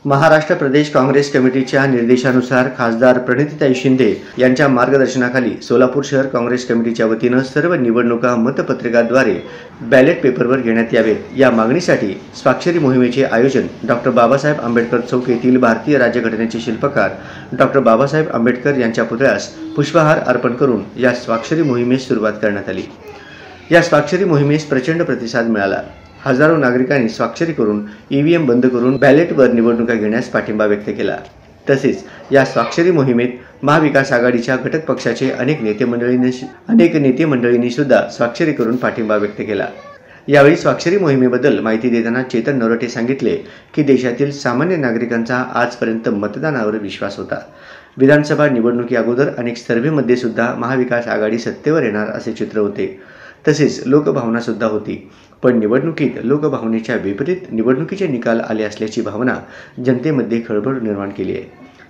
महाराष्ट्र प्रदेश काँग्रेस कमिटीच्या निर्देशानुसार खासदार प्रणितीताई शिंदे यांच्या मार्गदर्शनाखाली सोलापूर शहर काँग्रेस कमिटीच्या वतीनं सर्व निवडणुका मतपत्रिकाद्वारे बॅलेट पेपरवर घेण्यात यावेत या मागणीसाठी स्वाक्षरी मोहिमेचे आयोजन डॉक्टर बाबासाहेब आंबेडकर चौक येथील भारतीय राज्यघटनेचे शिल्पकार डॉक्टर बाबासाहेब आंबेडकर यांच्या पुतळ्यास पुष्पहार अर्पण करून या स्वाक्षरी मोहिमेस सुरुवात करण्यात आली। या स्वाक्षरी मोहिमेस प्रचंड प्रतिसाद मिळाला। हजारो नागरिकांनी स्वाक्षरी करून ईव्हीएम बंद करून बॅलेटवर निवडणुका घेण्यास पाठिंबा व्यक्त केला। तसेच या स्वाक्षरी मोहिमेत महाविकास आघाडीच्या घटक पक्षाचे अनेक नेते मंडळींनी सुद्धा स्वाक्षरी करून पाठिंबा व्यक्त केला। यावेळी स्वाक्षरी मोहिमेबद्दल माहिती देताना चेतन नरोटे सांगितले की देशातील सामान्य नागरिकांचा आजपर्यंत मतदानावर विश्वास होता। विधानसभा निवडणुकी अगोदर अनेक सर्व्हेमध्ये सुद्धा महाविकास आघाडी सत्तेवर येणार असे चित्र होते। तसेच लोकभावना सुद्धा होती, पण निवडणुकीत लोकभावनेच्या विपरीत निवडणुकीचे निकाल आले असल्याची भावना जनतेमध्ये खळबळ निर्माण केली आहे।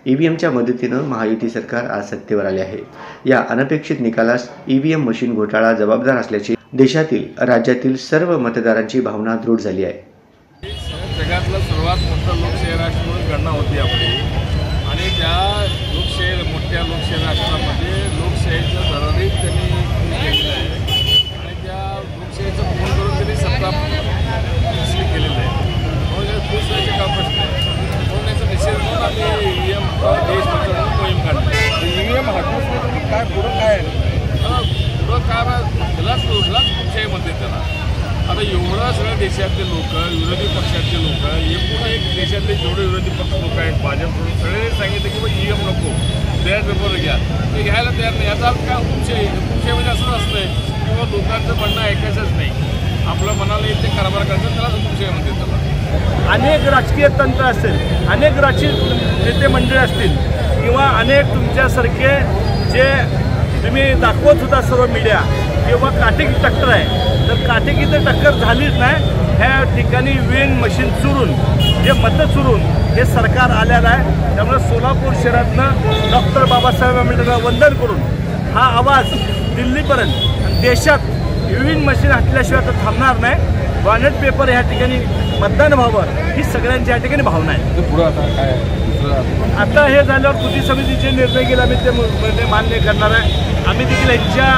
ईव्हीएमच्या मदतीनं महायुती सरकार आज सत्तेवर आले आहे। या अनपेक्षित निकालास ईव्हीएम मशीन घोटाळा जबाबदार असल्याची देशातील राज्यातील सर्व मतदारांची भावना दृढ झाली आहे। जगातलं सर्वात मोठं लोकशाही राष्ट्र म्हणून गणना होती आपली आणि त्या मोठ्या लोकशाही राष्ट्रामध्ये लोकशाहीचं धडधडीत त्यांनी केलेलं आहे आणि त्या लोकशाहीचं फोन करून त्यांनी सत्ता केलेलं आहे। म्हणून खुश व्हायचे का प्रश्न आहे। म्हणून याचा निषेध म्हणून आम्ही ईव्हीएम देश म्हणून मोहीम काढली। ईव्हीएम हटवून काय पुढं काय पुढं काय त्यालाच लोकशाही म्हणते त्याला। आता एवढं सगळ्या देशातले लोक, विरोधी पक्षातले लोक, एकूण एक देशातले जेवढे विरोधी पक्ष लोक आहेत भाजपकडून सगळे सांगितलं की बाबा ईव्हीएम नको, बॅलेट पेपर घ्या, ते घ्यायला तयार नाही। याचा अर्थ काय हुकुमशाहीमध्ये असंच असतंय किंवा लोकांचं म्हणणं ऐकायचंच नाही, आपलं मनाला येते कारभार करायचं, त्याला हुकुमशाही म्हणते त्याला। अनेक राजकीय तंत्र असेल, अनेक राजकीय नेते मंडळी असतील किंवा अनेक तुमच्यासारखे जे तुम्ही दाखवत होता सर्व मीडिया किंवा काटेकी टक्कर आहे, तर काटेकी तर टक्कर झालीच नाही। ह्या ठिकाणी ईव्हीएम मशीन चुरून जे मतं चुरून हे सरकार आलेलं आहे। त्यामुळे सोलापूर शहरातनं डॉक्टर बाबासाहेब आंबेडकरांना वंदन करून हा आवाज दिल्लीपर्यंत आणि देशात ईव्हीएम मशीन हटल्याशिवाय तर थांबणार नाही। बॅलेट पेपर ह्या ठिकाणी मतदान व्हावं ही सगळ्यांची या ठिकाणी भावना आहे। आता हे झाल्यावर कृती समितीचे निर्णय घेईल, आम्ही ते मान्य करणार आहे। आम्ही देखील यांच्या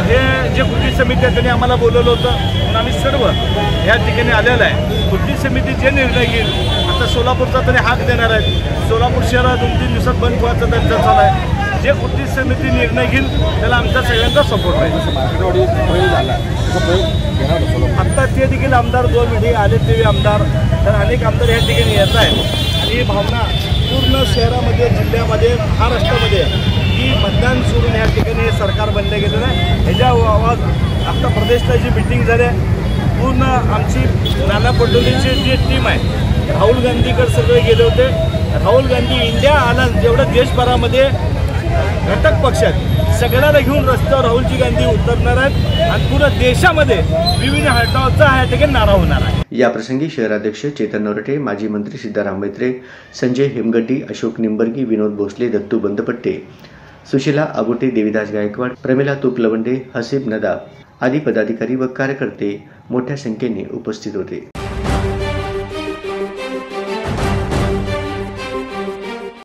हे जे कृती समिती आहे त्यांनी आम्हाला बोलवलं होतं म्हणून आम्ही सर्व ह्या ठिकाणी आलेलं आहे। कृती समिती जे निर्णय घेईल, आता सोलापूरचा तरी हाक देणार आहे। सोलापूर शहरात 2-3 दिवसात बंद व्हायचा त्यांचा चालू आहे। जे कृती समिती निर्णय घेईल त्याला आमचा सगळ्यांचा सपोर्ट आहे। आत्ता ते देखील आमदार 2 मिनिटे आले ते आमदार, तर अनेक आमदार ह्या ठिकाणी येत आहेत आणि ही भावना पूर्ण शहरामध्ये, जिल्ह्यामध्ये, महाराष्ट्रामध्ये की मतदान सोडून ह्या ठिकाणी हे सरकार बनले गेलेलं आहे। ह्याच्या आवाज आता प्रदेशला जी मिटिंग झाली आहे, पूर्ण आमची नाना पटोलेची जी टीम आहे, राहुल गांधीकडे सगळे गेले होते। राहुल गांधी इंडिया आला, जेवढं देशभरामध्ये घटक पक्षात सगळ्याला घेऊन रस्त्यावर राहुलजी गांधी उतरणार आहेत आणि पूर्ण देशामध्ये विविध हटावचा ह्या ठिकाणी नारा होणार आहे। या प्रसंगी शहराध्यक्ष चेतन नरोटे, माजी मंत्री सिद्धाराम मैत्रे, संजय हेमगड्डी, अशोक निंबर्गी, विनोद भोसले, दत्तू बंदपट्टे, सुशीला आगोटे, देविदास गायकवाड, प्रमिला तुपलवंडे, हसीब नदाब आदी पदाधिकारी व कार्यकर्ते मोठ्या संख्येने उपस्थित होते।